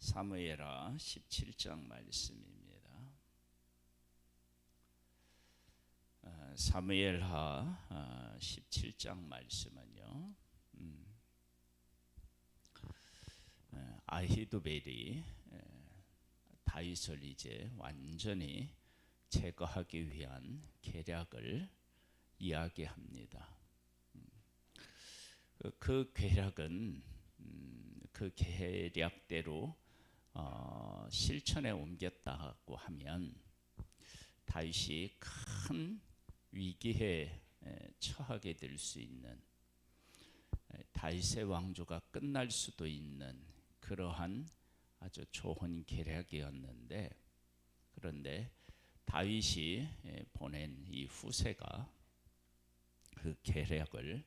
사무엘하 17장 말씀입니다. 사무엘하 17장 말씀은요, 아히도벨이 다윗을 이제 완전히 제거하기 위한 계략을 이야기합니다. 그 계략은 그 계략대로 실천에 옮겼다고 하면 다윗이 큰 위기에 처하게 될 수 있는, 다윗의 왕조가 끝날 수도 있는 그러한 아주 좋은 계략이었는데, 그런데 다윗이 보낸 이 후세가 그 계략을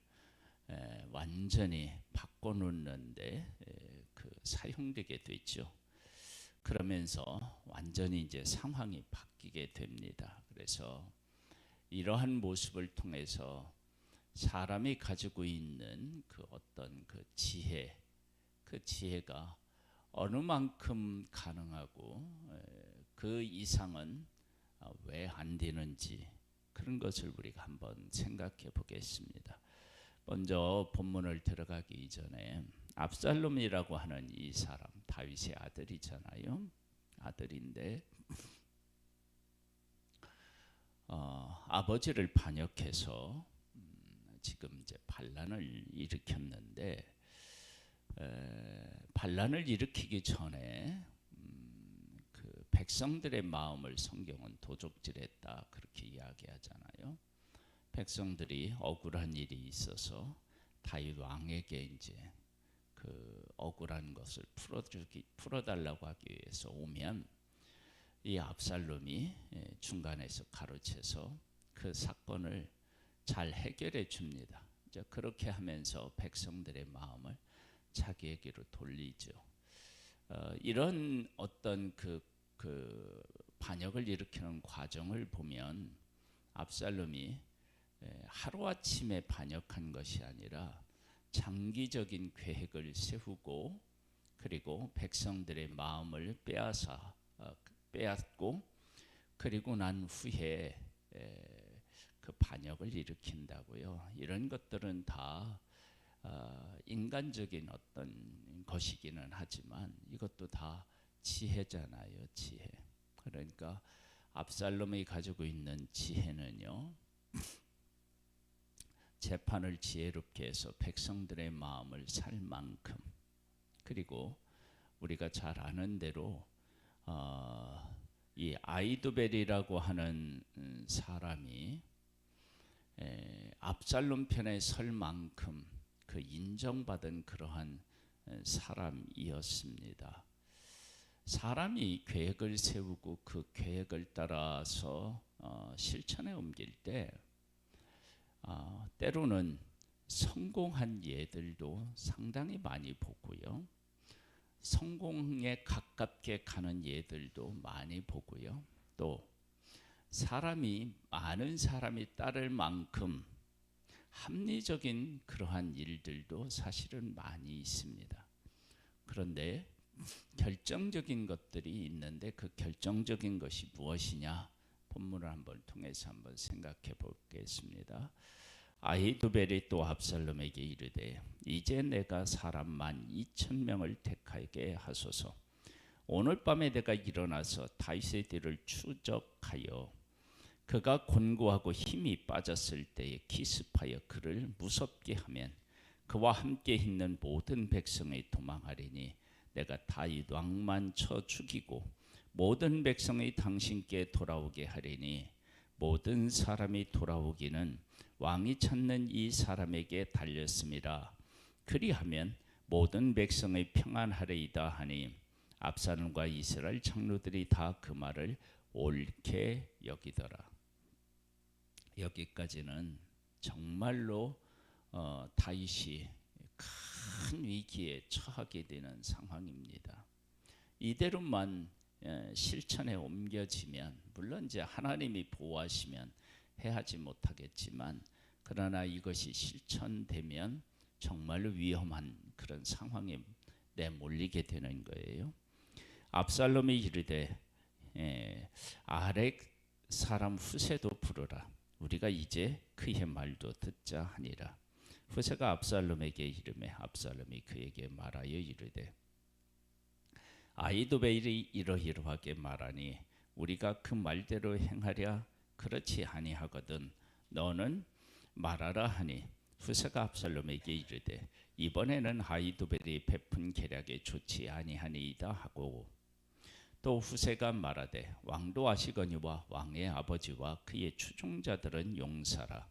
완전히 바꿔놓는데 그 사용되게 됐죠. 그러면서 완전히 이제 상황이 바뀌게 됩니다. 그래서 이러한 모습을 통해서 사람이 가지고 있는 그 어떤 그 지혜, 그 지혜가 어느 만큼 가능하고 그 이상은 왜 안 되는지, 그런 것을 우리가 한번 생각해 보겠습니다. 먼저 본문을 들어가기 이전에 압살롬이라고 하는 이 사람, 다윗의 아들이잖아요. 아들인데 아버지를 반역해서 지금 이제 반란을 일으켰는데, 반란을 일으키기 전에 그 백성들의 마음을 성경은 도적질했다, 그렇게 이야기하잖아요. 백성들이 억울한 일이 있어서 다윗 왕에게 이제 그 억울한 것을 풀어달라고 하기 위해서 오면 이 압살롬이 중간에서 가로채서 그 사건을 잘 해결해 줍니다. 이제 그렇게 하면서 백성들의 마음을 자기에게로 돌리죠. 이런 어떤 그 반역을 일으키는 과정을 보면 압살롬이 하루아침에 반역한 것이 아니라 장기적인 계획을 세우고, 그리고 백성들의 마음을 빼앗고, 그리고 난 후에 그 반역을 일으킨다고요. 이런 것들은 다 인간적인 어떤 것이기는 하지만 이것도 다 지혜잖아요, 지혜. 그러니까 압살롬이 가지고 있는 지혜는요, 재판을 지혜롭게 해서 백성들의 마음을 살 만큼, 그리고 우리가 잘 아는 대로 이 아히도벨이라고 하는 사람이 압살롬 편에 설 만큼 그 인정받은 그러한 사람이었습니다. 사람이 계획을 세우고 그 계획을 따라서 실천에 옮길 때 때로는 성공한 예들도 상당히 많이 보고요, 성공에 가깝게 가는 예들도 많이 보고요, 또 많은 사람이 따를 만큼 합리적인 그러한 일들도 사실은 많이 있습니다. 그런데 결정적인 것들이 있는데, 그 결정적인 것이 무엇이냐, 본문을 한번 통해서 한번 생각해 보겠습니다. 아히도벨이 또 압살롬에게 이르되, 이제 내가 사람 12,000명을 택하게 하소서. 오늘 밤에 내가 일어나서 다윗의 뒤를 추적하여 그가 곤고하고 힘이 빠졌을 때에 기습하여 그를 무섭게 하면 그와 함께 있는 모든 백성이 도망하리니, 내가 다윗 왕만 쳐 죽이고 모든 백성이 당신께 돌아오게 하리니, 모든 사람이 돌아오기는 왕이 찾는 이 사람에게 달렸음이라. 그리하면 모든 백성의 평안하리이다 하니, 압살롬과 이스라엘 장로들이 다 그 말을 옳게 여기더라. 여기까지는 정말로 다윗이 큰 위기에 처하게 되는 상황입니다. 이대로만 실천에 옮겨지면, 물론 이제 하나님이 보호하시면 해하지 못하겠지만, 그러나 이것이 실천되면 정말로 위험한 그런 상황에 내몰리게 되는 거예요. 압살롬이 이르되 아렉 사람 후세도 부르라. 우리가 이제 그의 말도 듣자 하니라. 후세가 압살롬에게 이르매 압살롬이 그에게 말하여 이르되 아히도벨이 이러이러하게 말하니 우리가 그 말대로 행하랴. 그렇지 아니하거든 너는 말하라 하니 후세가 압살롬에게 이르되 이번에는 아히도벨이 베푼 계략에 좋지 아니하니이다 하고 또 후세가 말하되 왕도 아시거니와 왕의 아버지와 그의 추종자들은 용사라.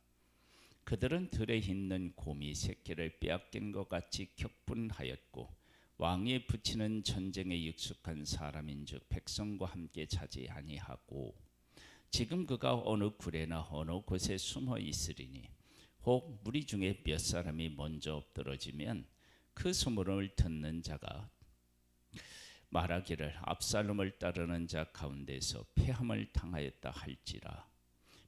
그들은 들에 있는 곰이 새끼를 빼앗긴 것 같이 격분하였고 왕이 붙이는 전쟁에 익숙한 사람인즉 백성과 함께 자지 아니하고 지금 그가 어느 굴에나 어느 곳에 숨어 있으리니 혹 무리 중에 몇 사람이 먼저 엎드러지면 그 소문을 듣는 자가 말하기를 압살롬을 따르는 자 가운데서 패함을 당하였다 할지라.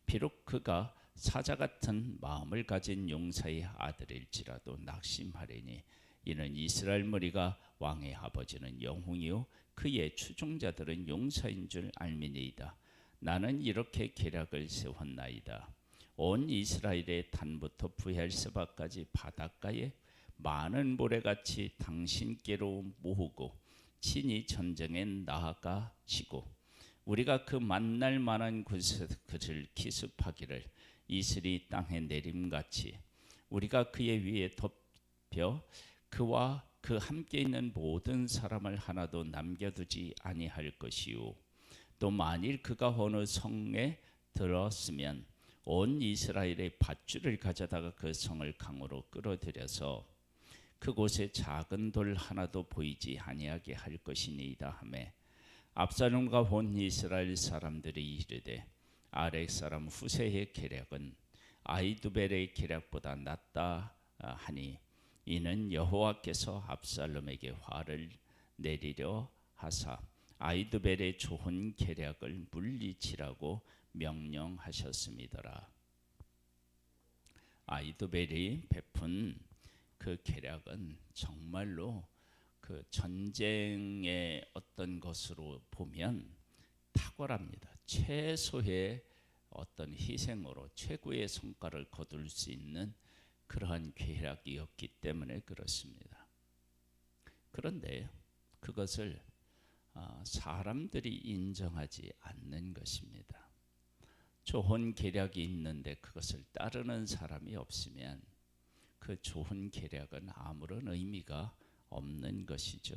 비록 그가 사자 같은 마음을 가진 용사의 아들일지라도 낙심하리니 이는 이스라엘 무리가 왕의 아버지는 영웅이요 그의 추종자들은 용사인 줄 알미니이다. 나는 이렇게 계략을 세웠나이다. 온 이스라엘의 단부터 부엘세바까지 바닷가에 많은 모래같이 당신께로 모으고 친히 전쟁에 나아가시고 우리가 그 만날 만한 곳에서 그를 기습하기를 이슬이 땅에 내림같이 우리가 그의 위에 덮여 그와 그 함께 있는 모든 사람을 하나도 남겨두지 아니할 것이요 또 만일 그가 어느 성에 들었으면 온 이스라엘의 밧줄을 가져다가 그 성을 강으로 끌어들여서 그곳에 작은 돌 하나도 보이지 아니하게 할 것이니이다 하매 압살롬과 온 이스라엘 사람들이 이르되 아렉 사람 후세의 계략은 아히두벨의 계략보다 낫다 하니 이는 여호와께서 압살롬에게 화를 내리려 하사 아히두벨의 좋은 계략을 물리치라고 명령하셨음이더라. 아히두벨이 베푼 그 계략은 정말로 그 전쟁의 어떤 것으로 보면 탁월합니다. 최소의 어떤 희생으로 최고의 성과를 거둘 수 있는 그러한 계략이었기 때문에 그렇습니다. 그런데 그것을 사람들이 인정하지 않는 것입니다. 좋은 계략이 있는데 그것을 따르는 사람이 없으면 그 좋은 계략은 아무런 의미가 없는 것이죠.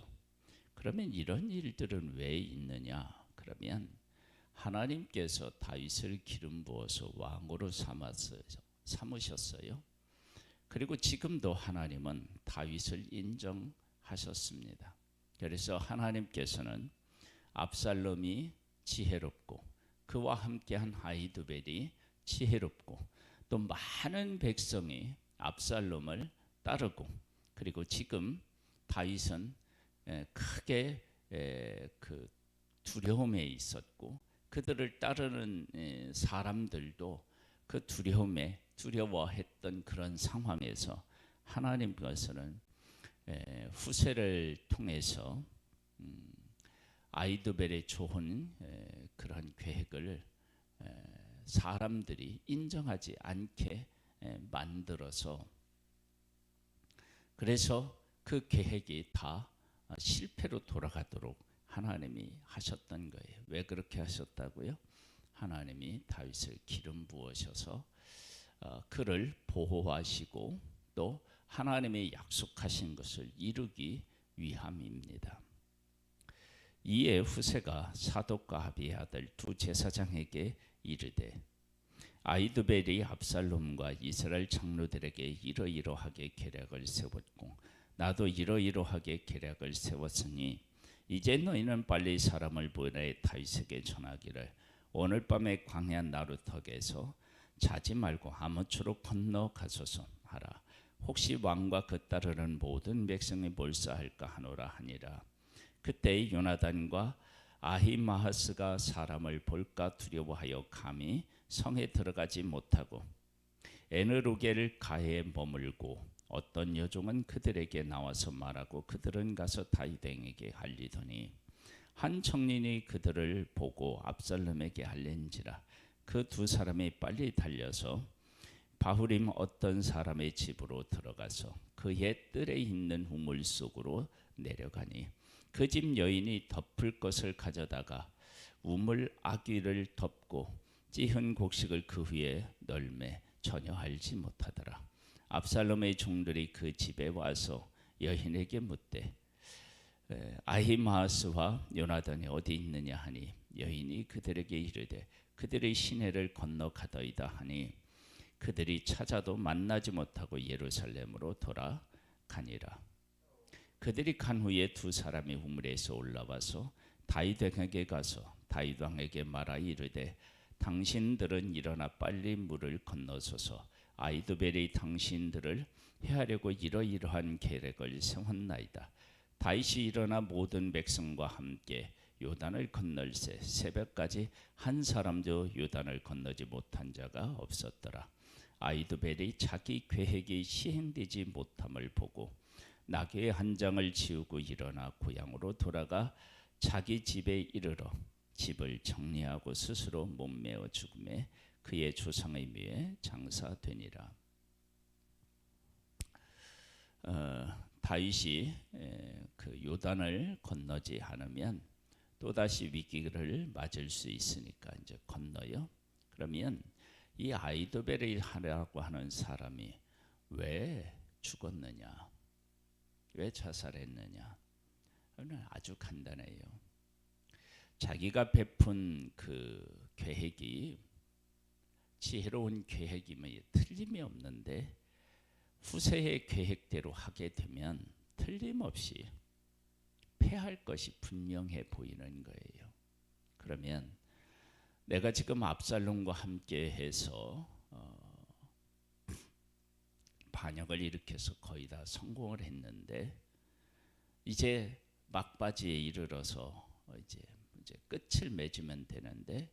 그러면 이런 일들은 왜 있느냐? 그러면 하나님께서 다윗을 기름 부어서 왕으로 삼으셨어요. 그리고 지금도 하나님은 다윗을 인정하셨습니다. 그래서 하나님께서는 압살롬이 지혜롭고 그와 함께한 아히두벨이 지혜롭고 또 많은 백성이 압살롬을 따르고 그리고 지금 다윗은 크게 그 두려움에 있었고 그들을 따르는 사람들도 그 두려움에 두려워했던 그런 상황에서 하나님께서는 후세를 통해서 아히두벨의 좋은 그런 계획을 사람들이 인정하지 않게 만들어서 그래서 그 계획이 다 실패로 돌아가도록 하나님이 하셨던 거예요. 왜 그렇게 하셨다고요? 하나님이 다윗을 기름 부으셔서 그를 보호하시고 또 하나님의 약속하신 것을 이루기 위함입니다. 이에 후세가 사독과 아비의 아들 두 제사장에게 이르되 아히두벨이 압살롬과 이스라엘 장로들에게 이러이러하게 계략을 세웠고 나도 이러이러하게 계략을 세웠으니 이제 너희는 빨리 사람을 보내 다윗에게 전하기를 오늘 밤에 광야 나루턱에서 자지 말고 아무쪼록 건너가소서 하라. 혹시 왕과 그 따르는 모든 백성이 몰사할까 하노라 하니라. 그때 요나단과 아히마하스가 사람을 볼까 두려워하여 감히 성에 들어가지 못하고 에느로겔 가에 머물고 어떤 여종은 그들에게 나와서 말하고 그들은 가서 다윗에게 알리더니 한 청년이 그들을 보고 압살롬에게 알린지라. 그 두 사람이 빨리 달려서 바후림 어떤 사람의 집으로 들어가서 그의 뜰에 있는 우물 속으로 내려가니 그 집 여인이 덮을 것을 가져다가 우물 아귀를 덮고 찌은 곡식을 그 위에 널매 전혀 알지 못하더라. 압살롬의 종들이 그 집에 와서 여인에게 묻되 아히마아스와 요나단이 어디 있느냐 하니 여인이 그들에게 이르되 그들의 시내를 건너가더이다 하니 그들이 찾아도 만나지 못하고 예루살렘으로 돌아가니라. 그들이 간 후에 두 사람이 우물에서 올라와서 다윗에게 가서 다윗 왕에게 말하 이르되 당신들은 일어나 빨리 물을 건너서서 아히도벨이 당신들을 해하려고 이러이러한 계략을 세웠나이다. 다윗이 일어나 모든 백성과 함께 요단을 건널새 새벽까지 한 사람도 요단을 건너지 못한 자가 없었더라. 아히도벨이 자기 계획이 시행되지 못함을 보고 나귀의 한 장을 지우고 일어나 고향으로 돌아가 자기 집에 이르러 집을 정리하고 스스로 몸매어 죽음에 그의 조상의 묘에 장사되니라. 다윗이 그 요단을 건너지 않으면 또다시 위기를 맞을 수 있으니까 이제 건너요. 그러면 이 아히도벨을 하라고 하는 사람이 왜 죽었느냐, 왜 자살했느냐? 아주 간단해요. 자기가 베푼 그 계획이 지혜로운 계획이면 틀림이 없는데 후세의 계획대로 하게 되면 틀림없이 패할 것이 분명해 보이는 거예요. 그러면 내가 지금 압살롬과 함께 해서 반역을 일으켜서 거의 다 성공을 했는데 이제 막바지에 이르러서 이제 끝을 맺으면 되는데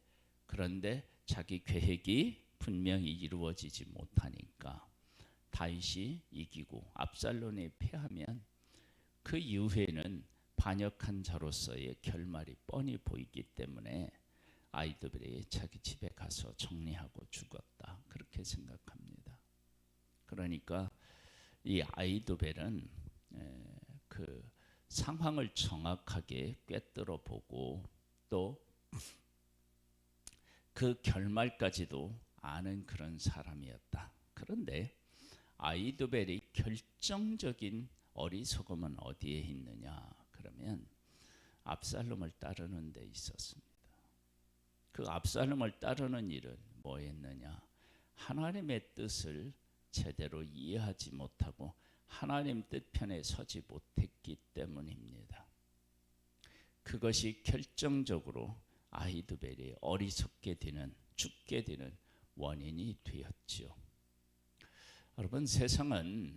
그런데 자기 계획이 분명히 이루어지지 못하니까 다윗이 이기고 압살롬이 패하면 그 이후에는 반역한 자로서의 결말이 뻔히 보이기 때문에 아히도벨이 자기 집에 가서 정리하고 죽었다 그렇게 생각합니다. 그러니까 이 아히도벨은 그 상황을 정확하게 꿰뚫어 보고 또 그 결말까지도 아는 그런 사람이었다. 그런데 아히도벨이 결정적인 어리석음은 어디에 있느냐? 그러면 압살롬을 따르는 데 있었습니다. 그 압살롬을 따르는 일은 뭐였느냐? 하나님의 뜻을 제대로 이해하지 못하고 하나님 뜻편에 서지 못했기 때문입니다. 그것이 결정적으로 아히도벨이 어리석게 되는, 죽게 되는 원인이 되었지요. 여러분, 세상은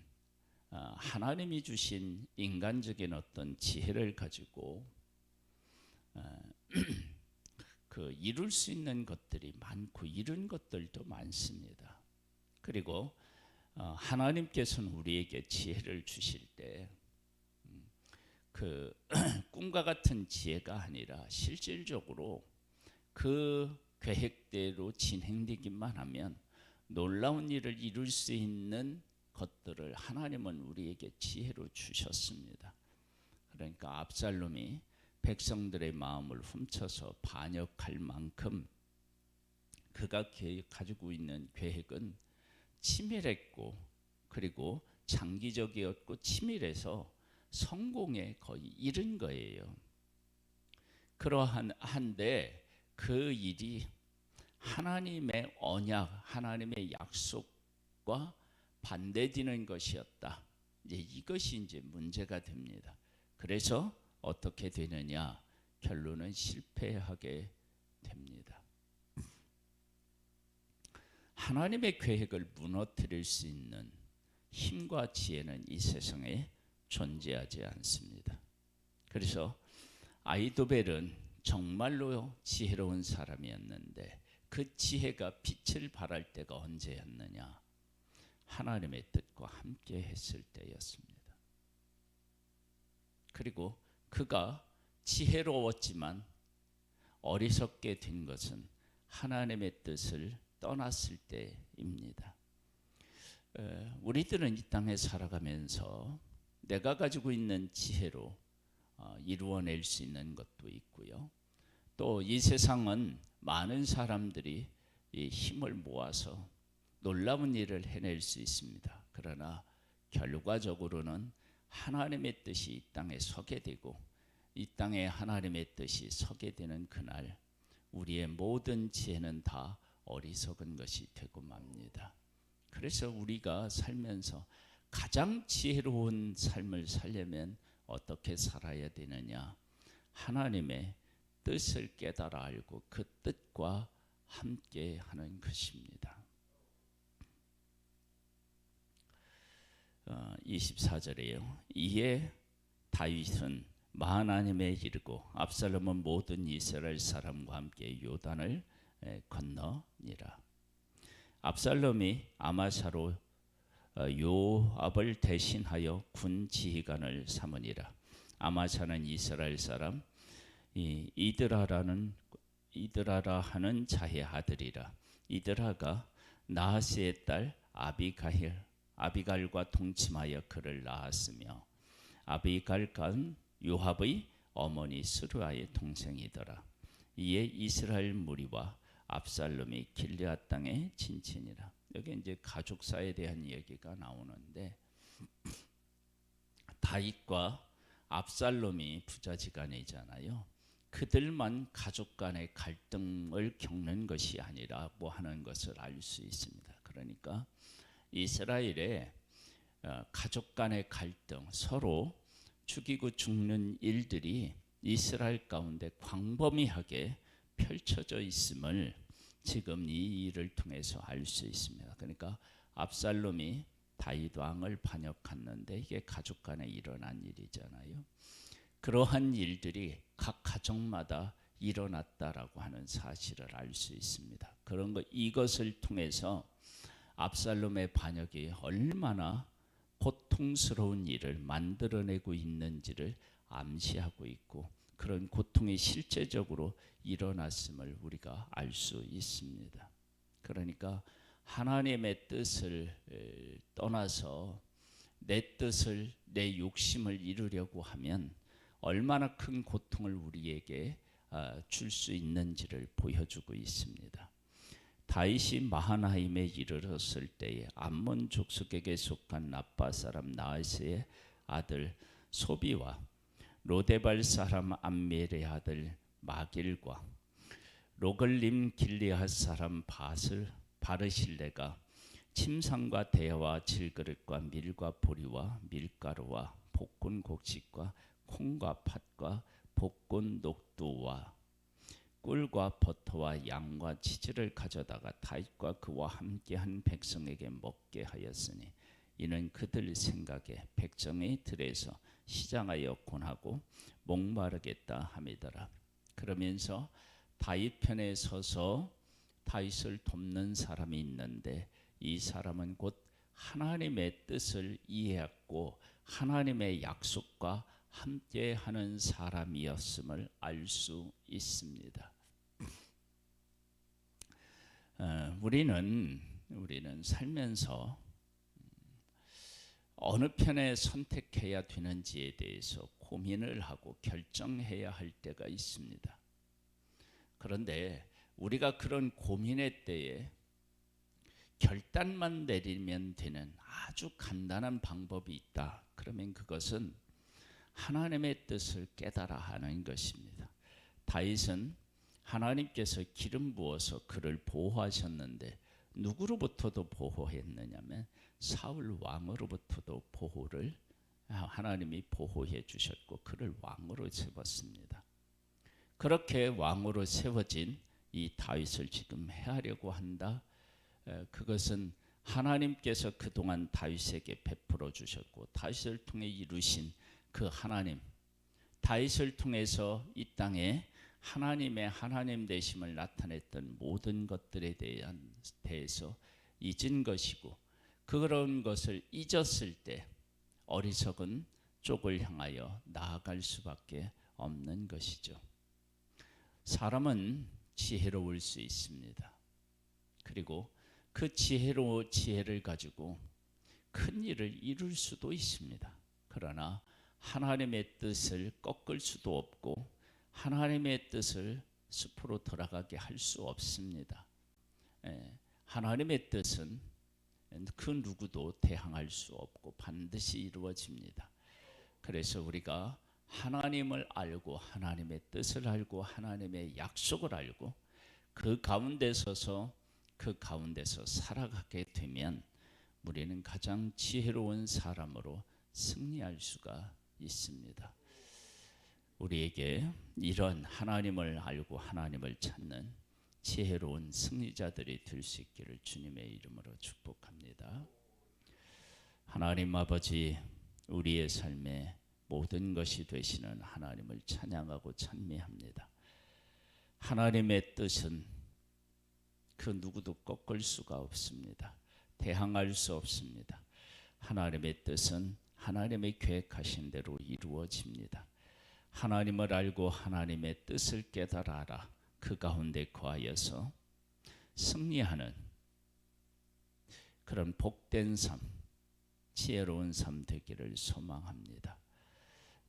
하나님이 주신 인간적인 어떤 지혜를 가지고 그 이룰 수 있는 것들이 많고 이룬 것들도 많습니다. 그리고 하나님께서는 우리에게 지혜를 주실 때 그 꿈과 같은 지혜가 아니라 실질적으로 그 계획대로 진행되기만 하면 놀라운 일을 이룰 수 있는 것들을 하나님은 우리에게 지혜로 주셨습니다. 그러니까 압살롬이 백성들의 마음을 훔쳐서 반역할 만큼 그가 가지고 있는 계획은 치밀했고 그리고 장기적이었고 치밀해서 성공에 거의 이른 거예요. 그러한데 그 일이 하나님의 언약, 하나님의 약속과 반대되는 것이었다. 이제 이것이 이제 문제가 됩니다. 그래서 어떻게 되느냐? 결론은 실패하게 됩니다. 하나님의 계획을 무너뜨릴 수 있는 힘과 지혜는 이 세상에 존재하지 않습니다. 그래서 아히도벨은 정말로 지혜로운 사람이었는데 그 지혜가 빛을 발할 때가 언제였느냐? 하나님의 뜻과 함께 했을 때였습니다. 그리고 그가 지혜로웠지만 어리석게 된 것은 하나님의 뜻을 떠났을 때입니다. 우리들은 이 땅에 살아가면서 내가 가지고 있는 지혜로 이루어낼 수 있는 것도 있고요. 또 이 세상은 많은 사람들이 이 힘을 모아서 놀라운 일을 해낼 수 있습니다. 그러나 결과적으로는 하나님의 뜻이 이 땅에 서게 되고 이 땅에 하나님의 뜻이 서게 되는 그날 우리의 모든 지혜는 다 어리석은 것이 되고 맙니다. 그래서 우리가 살면서 가장 지혜로운 삶을 살려면 어떻게 살아야 되느냐? 하나님의 뜻을 깨달아 알고 그 뜻과 함께 하는 것입니다. 24절에요. 이에 다윗은 마하나임에 이르고 압살롬은 모든 이스라엘 사람과 함께 요단을 건너니라. 압살롬이 아마사로 요압을 대신하여 군 지휘관을 삼으니라. 아마사는 이스라엘 사람 이드라라 하는 자의 아들이라. 이드라가 나하스의 딸 아비갈과 동침하여 그를 낳았으며 아비갈간 요압의 어머니 스루아의 동생이더라. 이에 이스라엘 무리와 압살롬이 길르앗 땅에 진친이라. 여기 이제 가족사에 대한 얘기가 나오는데 다윗과 압살롬이 부자지간이잖아요. 그들만 가족 간의 갈등을 겪는 것이 아니라고 하는 것을 알 수 있습니다. 그러니까 이스라엘의 가족 간의 갈등, 서로 죽이고 죽는 일들이 이스라엘 가운데 광범위하게 펼쳐져 있음을 지금 이 일을 통해서 알 수 있습니다. 그러니까 압살롬이 다윗 왕을 반역했는데 이게 가족 간에 일어난 일이잖아요. 그러한 일들이 각 가정마다 일어났다라고 하는 사실을 알 수 있습니다. 그런 이것을 통해서 압살롬의 반역이 얼마나 고통스러운 일을 만들어내고 있는지를 암시하고 있고 그런 고통이 실제적으로 일어났음을 우리가 알 수 있습니다. 그러니까 하나님의 뜻을 떠나서 내 뜻을 내 욕심을 이루려고 하면 얼마나 큰 고통을 우리에게 줄 수 있는지를 보여주고 있습니다. 다윗이 마하나임에 이르렀을 때에 암몬 족속에게 속한 라빠 사람 나하스의 아들 소비와 로데발 사람 암멜의 아들 마길과 로글림 길리앗 사람 바르실레가 침상과 대야와 질그릇과 밀과 보리와 밀가루와 볶은 곡식과 콩과 팥과 볶은 녹두와 꿀과 버터와 양과 치즈를 가져다가 다윗과 그와 함께한 백성에게 먹게 하였으니 이는 그들 생각에 백성의 들에서 시장하여 권하고 목마르겠다 함이더라. 그러면서 다윗 편에 서서 다윗을 돕는 사람이 있는데 이 사람은 곧 하나님의 뜻을 이해했고 하나님의 약속과 함께하는 사람이었음을 알 수 있습니다. 우리는 살면서 어느 편에 선택해야 되는지에 대해서 고민을 하고 결정해야 할 때가 있습니다. 그런데 우리가 그런 고민의 때에 결단만 내리면 되는 아주 간단한 방법이 있다. 그러면 그것은 하나님의 뜻을 깨달아 하는 것입니다. 다윗은 하나님께서 기름 부어서 그를 보호하셨는데 누구로부터도 보호했느냐면 사울 왕으로부터도 보호를 하나님이 보호해 주셨고 그를 왕으로 세웠습니다. 그렇게 왕으로 세워진 이 다윗을 지금 해하려고 한다. 그것은 하나님께서 그동안 다윗에게 베풀어 주셨고 다윗을 통해 이루신 그 하나님, 다윗을 통해서 이 땅에 하나님의 하나님 되심을 나타냈던 모든 것들에 대해서 잊은 것이고 그런 것을 잊었을 때 어리석은 쪽을 향하여 나아갈 수밖에 없는 것이죠. 사람은 지혜로울 수 있습니다. 그리고 그 지혜를 가지고 큰 일을 이룰 수도 있습니다. 그러나 하나님의 뜻을 꺾을 수도 없고 하나님의 뜻을 숲으로 돌아가게 할 수 없습니다. 하나님의 뜻은 그 누구도 대항할 수 없고 반드시 이루어집니다. 그래서 우리가 하나님을 알고 하나님의 뜻을 알고 하나님의 약속을 알고 그 가운데 서서 그 가운데서 살아가게 되면 우리는 가장 지혜로운 사람으로 승리할 수가 있습니다. 우리에게 이런 하나님을 알고 하나님을 찾는 지혜로운 승리자들이 될 수 있기를 주님의 이름으로 축복합니다. 하나님 아버지, 우리의 삶에 모든 것이 되시는 하나님을 찬양하고 찬미합니다. 하나님의 뜻은 그 누구도 꺾을 수가 없습니다. 대항할 수 없습니다. 하나님의 뜻은 하나님의 계획하신 대로 이루어집니다. 하나님을 알고 하나님의 뜻을 깨달아라. 그 가운데 거하여서 승리하는 그런 복된 삶, 지혜로운 삶 되기를 소망합니다.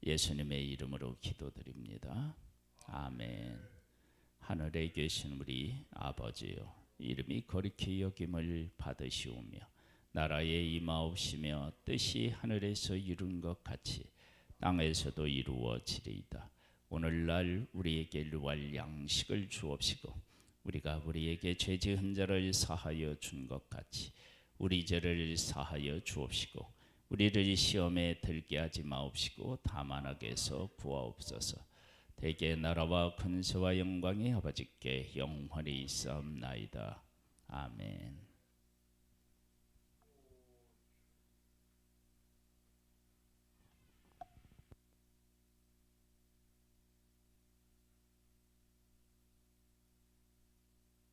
예수님의 이름으로 기도드립니다. 아멘. 하늘에 계신 우리 아버지요, 이름이 거룩히 여김을 받으시오며 나라에 임하옵시며 뜻이 하늘에서 이룬 것 같이 땅에서도 이루어지리이다. 오늘날 우리에게 일용할 양식을 주옵시고 우리가 우리에게 죄 지은 자를 사하여 준 것 같이 우리 죄를 사하여 주옵시고 우리를 시험에 들게 하지 마옵시고 다만 악에서 구하옵소서. 대개 나라와 근세와 영광이 아버지께 영원히 있사옵나이다. 아멘.